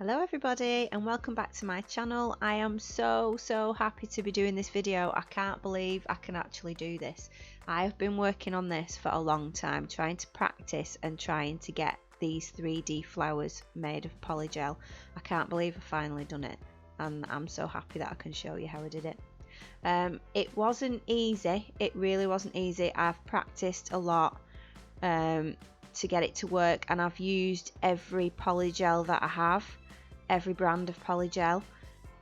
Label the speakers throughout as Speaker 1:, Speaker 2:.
Speaker 1: Hello everybody and welcome back to my channel. I am so happy to be doing this video. I can't believe I can actually do this. I've been working on this for a long time, trying to practice and trying to get these 3D flowers made of polygel. I can't believe I've finally done it, and I'm so happy that I can show you how I did it. It wasn't easy, it really wasn't easy. I've practiced a lot to get it to work, and I've used every polygel that I have, every brand of polygel,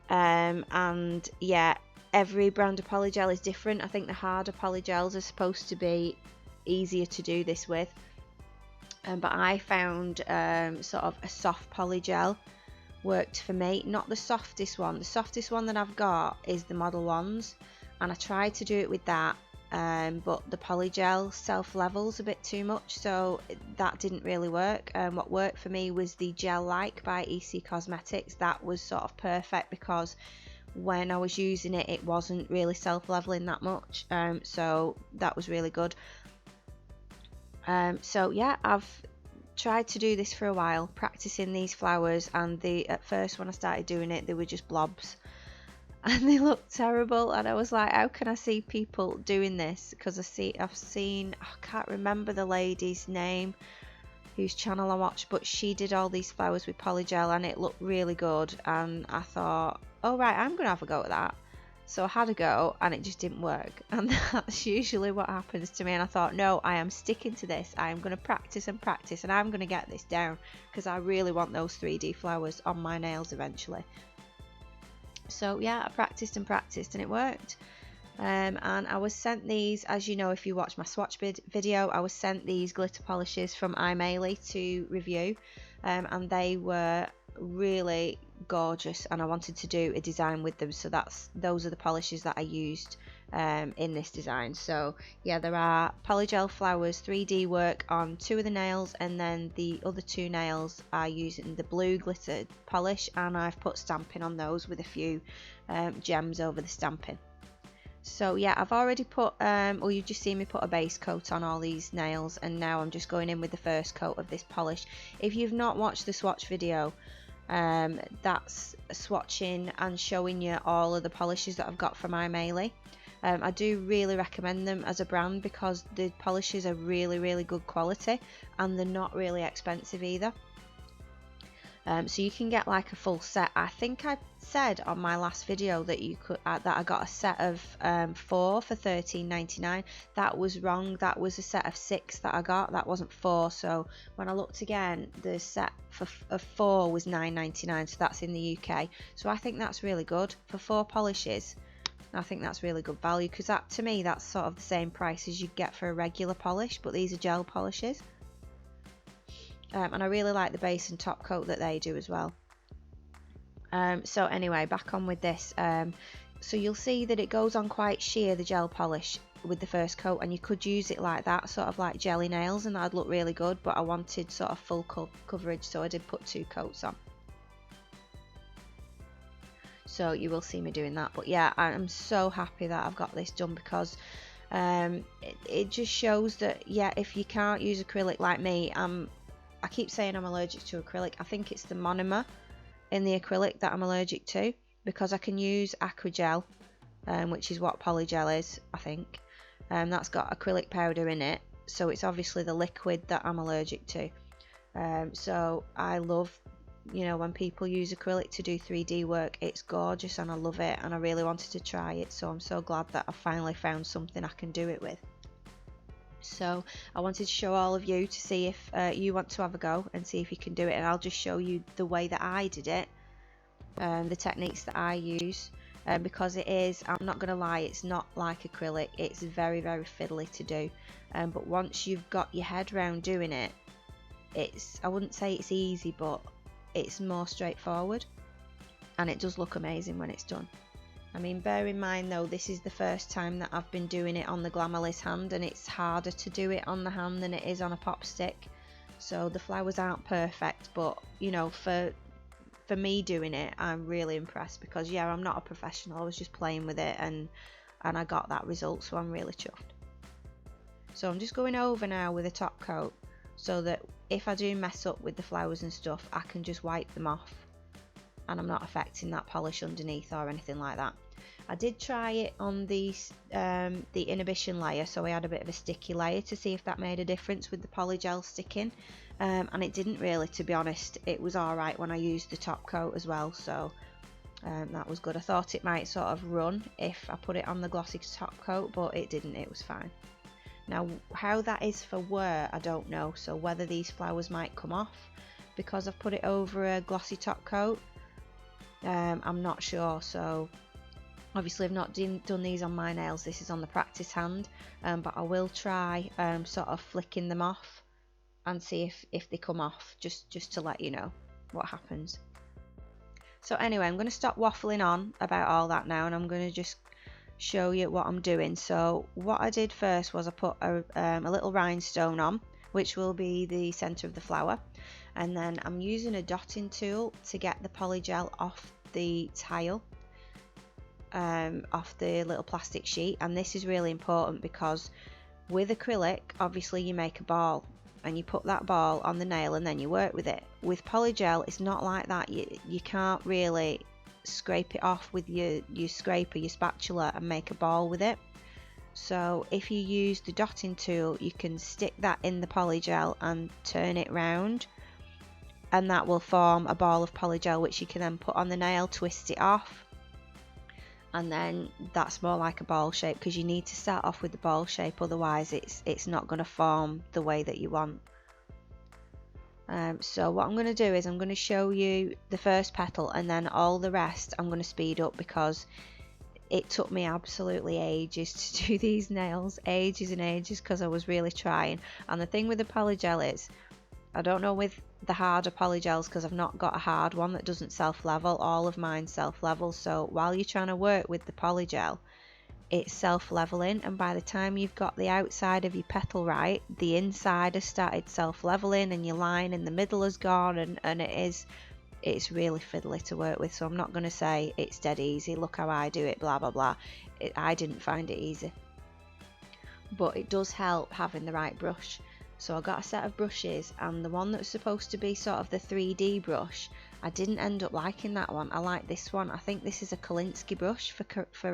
Speaker 1: and yeah, every brand of polygel is different. I think the harder polygels are supposed to be easier to do this with, but I found sort of a soft polygel worked for me, not the softest one. The softest one that I've got is the Model Ones, and I tried to do it with that, but the polygel self-levels a bit too much, so that didn't really work. What worked for me was the Gel Like by EC Cosmetics. That was sort of perfect because when I was using it, it wasn't really self-leveling that much, so that was really good. So yeah, I've tried to do this for a while, practicing these flowers, and at first when I started doing it, they were just blobs and they looked terrible, and I was like, how can I see people doing this? Because I've seen, I can't remember the lady's name whose channel I watched, but she did all these flowers with polygel and it looked really good, and I thought, oh right, I'm gonna have a go at that. So I had a go and it just didn't work, and that's usually what happens to me. And I thought, no, I am sticking to this. I am going to practice and practice, and I'm going to get this down because I really want those 3D flowers on my nails eventually. So yeah, I practiced and practiced and it worked. And I was sent these, as you know if you watch my swatch video, I was sent these glitter polishes from Aimeili to review, and they were really gorgeous, and I wanted to do a design with them, so those are the polishes that I used in this design. So yeah, there are polygel flowers 3D work on 2 of the nails, and then the other 2 nails are using the blue glitter polish, and I've put stamping on those with a few gems over the stamping. So yeah, I've already put, or you've just seen me put a base coat on all these nails, and now I'm just going in with the first coat of this polish. If you've not watched the swatch video, that's swatching and showing you all of the polishes that I've got from Aimeili. I do really recommend them as a brand because the polishes are really good quality, and they're not really expensive either. So you can get like a full set. I think I said on my last video that you could that I got a set of 4 for $13.99. That was wrong. That was a set of 6 that I got. That wasn't 4. So when I looked again, the set of 4 was $9.99. So that's in the UK. So I think that's really good for 4 polishes. I think that's really good value, because that, to me, that's sort of the same price as you'd get for a regular polish, but these are gel polishes. And I really like the base and top coat that they do as well. So anyway, back on with this. So you'll see that it goes on quite sheer, the gel polish, with the first coat, and you could use it like that, sort of like jelly nails, and that'd look really good, but I wanted sort of full coverage, so I did put 2 coats on. So you will see me doing that. But yeah, I'm so happy that I've got this done, because it just shows that, yeah, if you can't use acrylic like me, I keep saying I'm allergic to acrylic. I think it's the monomer in the acrylic that I'm allergic to, because I can use aquagel, which is what polygel is, I think. That's got acrylic powder in it, so it's obviously the liquid that I'm allergic to. So I love, you know, when people use acrylic to do 3D work, it's gorgeous and I love it, and I really wanted to try it, so I'm so glad that I finally found something I can do it with. So I wanted to show all of you to see if you want to have a go and see if you can do it, and I'll just show you the way that I did it, the techniques that I use, because it is, I'm not going to lie, it's not like acrylic. It's very fiddly to do, but once you've got your head around doing it, I wouldn't say it's easy, but it's more straightforward, and it does look amazing when it's done. I mean, bear in mind though, this is the first time that I've been doing it on the Glamerliz hand, and it's harder to do it on the hand than it is on a pop stick. So the flowers aren't perfect, but you know, for me doing it, I'm really impressed, because yeah, I'm not a professional. I was just playing with it, and I got that result, so I'm really chuffed. So I'm just going over now with a top coat, so that if I do mess up with the flowers and stuff, I can just wipe them off and I'm not affecting that polish underneath or anything like that. I did try it on the inhibition layer, so I had a bit of a sticky layer to see if that made a difference with the polygel sticking, and it didn't really, to be honest. It was alright when I used the top coat as well, so that was good. I thought it might sort of run if I put it on the glossy top coat, but it didn't, it was fine. Now how that is for wear, I don't know, so whether these flowers might come off because I've put it over a glossy top coat, I'm not sure. So obviously I've not done these on my nails, this is on the practice hand, but I will try sort of flicking them off and see if they come off, just to let you know what happens. So anyway, I'm going to stop waffling on about all that now, and I'm going to just show you what I'm doing. So what I did first was I put a little rhinestone on, which will be the center of the flower, and then I'm using a dotting tool to get the polygel off the tile, off the little plastic sheet. And this is really important because with acrylic, obviously you make a ball and you put that ball on the nail and then you work with it. With polygel, it's not like that. You can't really scrape it off with your scraper, your spatula, and make a ball with it. So if you use the dotting tool, you can stick that in the polygel and turn it round, and that will form a ball of polygel which you can then put on the nail, twist it off, and then that's more like a ball shape, because you need to start off with the ball shape, otherwise it's not going to form the way that you want. So what I'm going to do is I'm going to show you the first petal, and then all the rest I'm going to speed up because it took me absolutely ages to do these nails, ages and ages, because I was really trying. And the thing with the polygel is, I don't know with the harder polygels, because I've not got a hard one that doesn't self-level. All of mine self-level, so while you're trying to work with the polygel, it's self-leveling, and by the time you've got the outside of your petal right, the inside has started self-leveling and your line in the middle has gone, and it's really fiddly to work with. So I'm not going to say it's dead easy, look how I do it, blah blah blah. I didn't find it easy, but it does help having the right brush. So I got a set of brushes, and the one that's supposed to be sort of the 3D brush, I didn't end up liking that one. I like this one. I think this is a Kolinsky brush for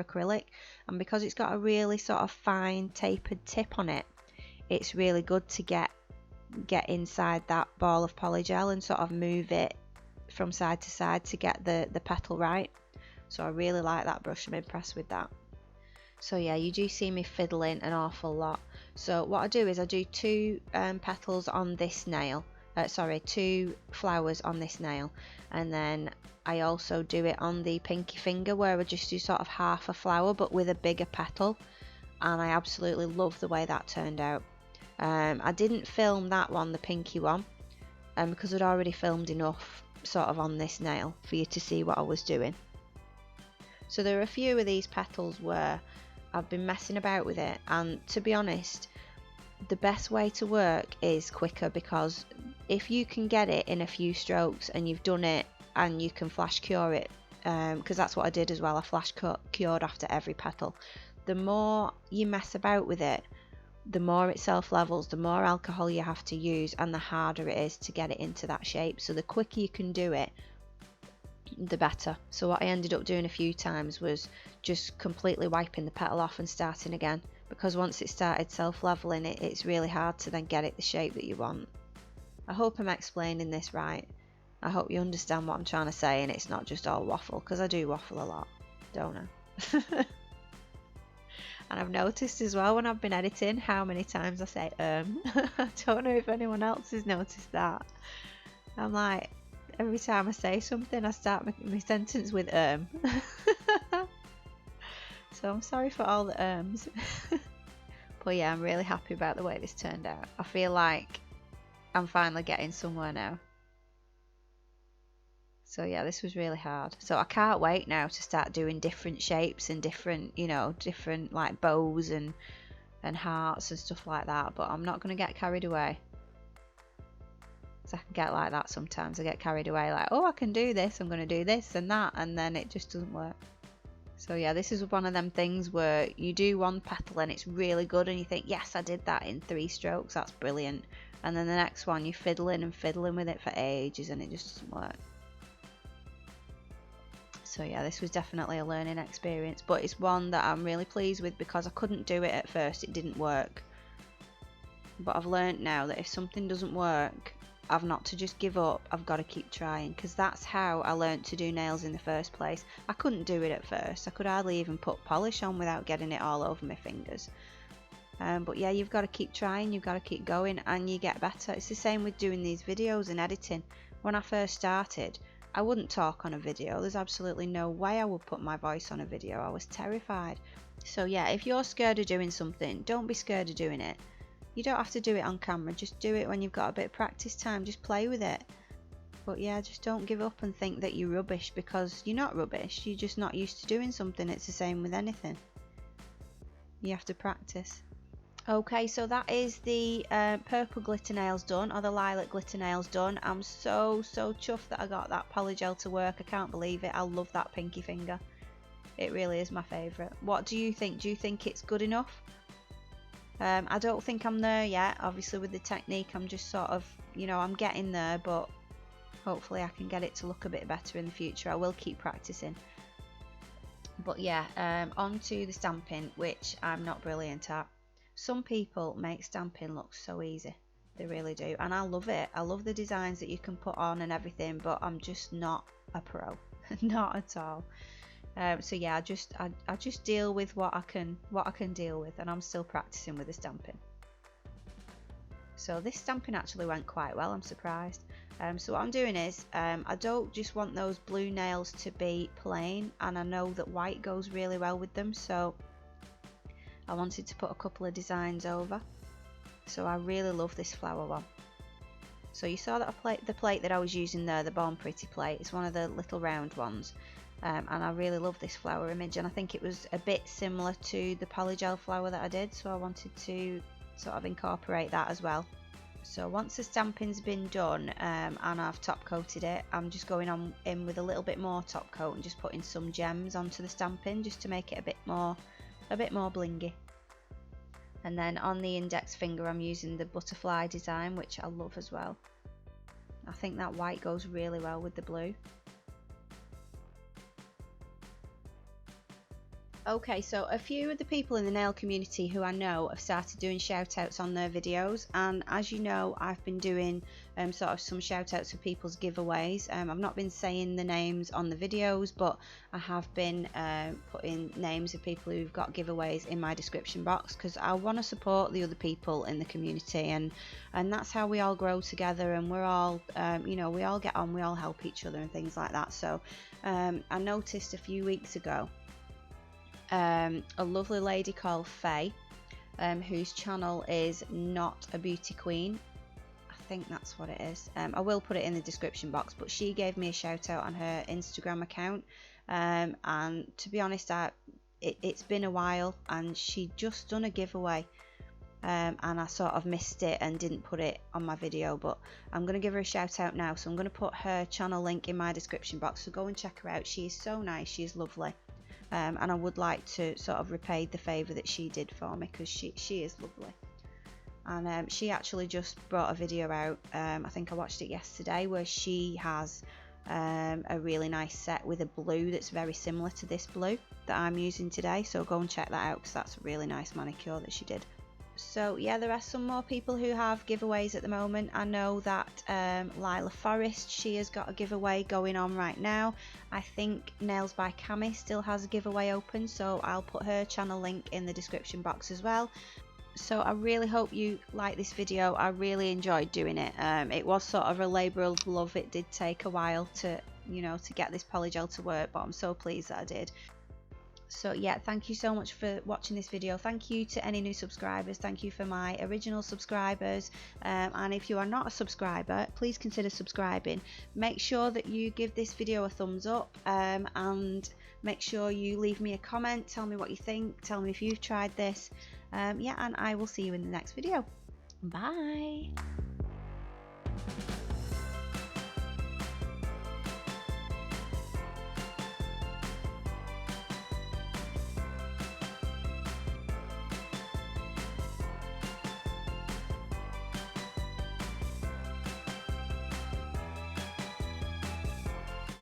Speaker 1: acrylic, and because it's got a really sort of fine tapered tip on it, it's really good to get inside that ball of polygel and sort of move it from side to side to get the petal right. So I really like that brush, I'm impressed with that. So yeah, you do see me fiddling an awful lot. So what I do is I do two petals on this nail, two flowers on this nail, and then I also do it on the pinky finger, where I just do sort of half a flower but with a bigger petal, and I absolutely love the way that turned out. I didn't film that one, the pinky one, because I'd already filmed enough sort of on this nail for you to see what I was doing. So there are a few of these petals where I've been messing about with it, and to be honest, the best way to work is quicker, because if you can get it in a few strokes and you've done it and you can flash cure it, because that's what I did as well, I flash cured after every petal. The more you mess about with it, the more it self-levels, the more alcohol you have to use, and the harder it is to get it into that shape. So the quicker you can do it, the better. So what I ended up doing a few times was just completely wiping the petal off and starting again, because once it started self-leveling, it's really hard to then get it the shape that you want. I hope I'm explaining this right. I hope you understand what I'm trying to say and it's not just all waffle, because I do waffle a lot, don't I? And I've noticed as well when I've been editing how many times I say I don't know if anyone else has noticed that. I'm like, every time I say something I start my sentence with So I'm sorry for all the but yeah, I'm really happy about the way this turned out. I feel like I'm finally getting somewhere now. So yeah, this was really hard. So I can't wait now to start doing different shapes and different, different like bows and hearts and stuff like that. But I'm not going to get carried away. So I can get like that sometimes. I get carried away like, oh, I can do this, I'm going to do this and that, and then it just doesn't work. So yeah, this is one of them things where you do one petal and it's really good and you think, yes, I did that in 3 strokes, that's brilliant. And then the next one you're fiddling and fiddling with it for ages and it just doesn't work. So yeah, this was definitely a learning experience, but it's one that I'm really pleased with because I couldn't do it at first. It didn't work. But I've learned now that if something doesn't work, I've not to just give up. I've got to keep trying, because that's how I learned to do nails in the first place. I couldn't do it at first. I could hardly even put polish on without getting it all over my fingers. But yeah, you've got to keep trying, you've got to keep going, and you get better. It's the same with doing these videos and editing. When I first started, I wouldn't talk on a video. There's absolutely no way I would put my voice on a video. I was terrified. So yeah, if you're scared of doing something, don't be scared of doing it. You don't have to do it on camera, just do it when you've got a bit of practice time, just play with it. But yeah, just don't give up and think that you're rubbish, because you're not rubbish, you're just not used to doing something. It's the same with anything. You have to practice. Okay, so that is the purple glitter nails done, or the lilac glitter nails done. I'm so chuffed that I got that polygel to work. I can't believe it. I love that pinky finger. It really is my favourite. What do you think? Do you think it's good enough? I don't think I'm there yet. Obviously with the technique, I'm just sort of, you know, I'm getting there, but hopefully I can get it to look a bit better in the future. I will keep practicing. But yeah, on to the stamping, which I'm not brilliant at. Some people make stamping look so easy. They really do, and I love it. I love the designs that you can put on and everything, but I'm just not a pro. Not at all. So yeah, I just deal with what I can deal with, and I'm still practicing with the stamping. So this stamping actually went quite well, I'm surprised. So what I'm doing is, I don't just want those blue nails to be plain, and I know that white goes really well with them, so I wanted to put a couple of designs over. So I really love this flower one. So you saw that the plate that I was using there, the Born Pretty plate, it's one of the little round ones. And I really love this flower image, and I think it was a bit similar to the polygel flower that I did, so I wanted to sort of incorporate that as well. So once the stamping's been done, and I've top coated it, I'm just going in with a little bit more top coat and just putting some gems onto the stamping, just to make it a bit more blingy. And then on the index finger, I'm using the butterfly design, which I love as well. I think that white goes really well with the blue. Okay, so a few of the people in the nail community who I know have started doing shoutouts on their videos, and as you know, I've been doing sort of some shoutouts for people's giveaways. I've not been saying the names on the videos, but I have been putting names of people who've got giveaways in my description box, because I want to support the other people in the community, and that's how we all grow together, and we're all you know, we all get on, we all help each other and things like that. So I noticed a few weeks ago a lovely lady called Faye, whose channel is Not a Beauty Queen. I think that's what it is. I will put it in the description box, but she gave me a shout out on her Instagram account, and to be honest, it's been a while, and she just done a giveaway, and I sort of missed it and didn't put it on my video, but I'm going to give her a shout out now. So I'm going to put her channel link in my description box, so go and check her out. She is so nice, she is lovely. And I would like to sort of repay the favour that she did for me, because she is lovely. And she actually just brought a video out, I think I watched it yesterday, where she has a really nice set with a blue that's very similar to this blue that I'm using today. So go and check that out, because that's a really nice manicure that she did. So yeah, there are some more people who have giveaways at the moment. I know that Lila Forest, she has got a giveaway going on right now. I think Nails by Cami still has a giveaway open, so I'll put her channel link in the description box as well. So I really hope you like this video. I really enjoyed doing it. It was sort of a labour of love. It did take a while to, you know, to get this polygel to work, but I'm so pleased that I did. So yeah, thank you so much for watching this video. Thank you to any new subscribers. Thank you for my original subscribers, and if you are not a subscriber, please consider subscribing. Make sure that you give this video a thumbs up, and make sure you leave me a comment. Tell me what you think, tell me if you've tried this. Yeah, and I will see you in the next video. Bye.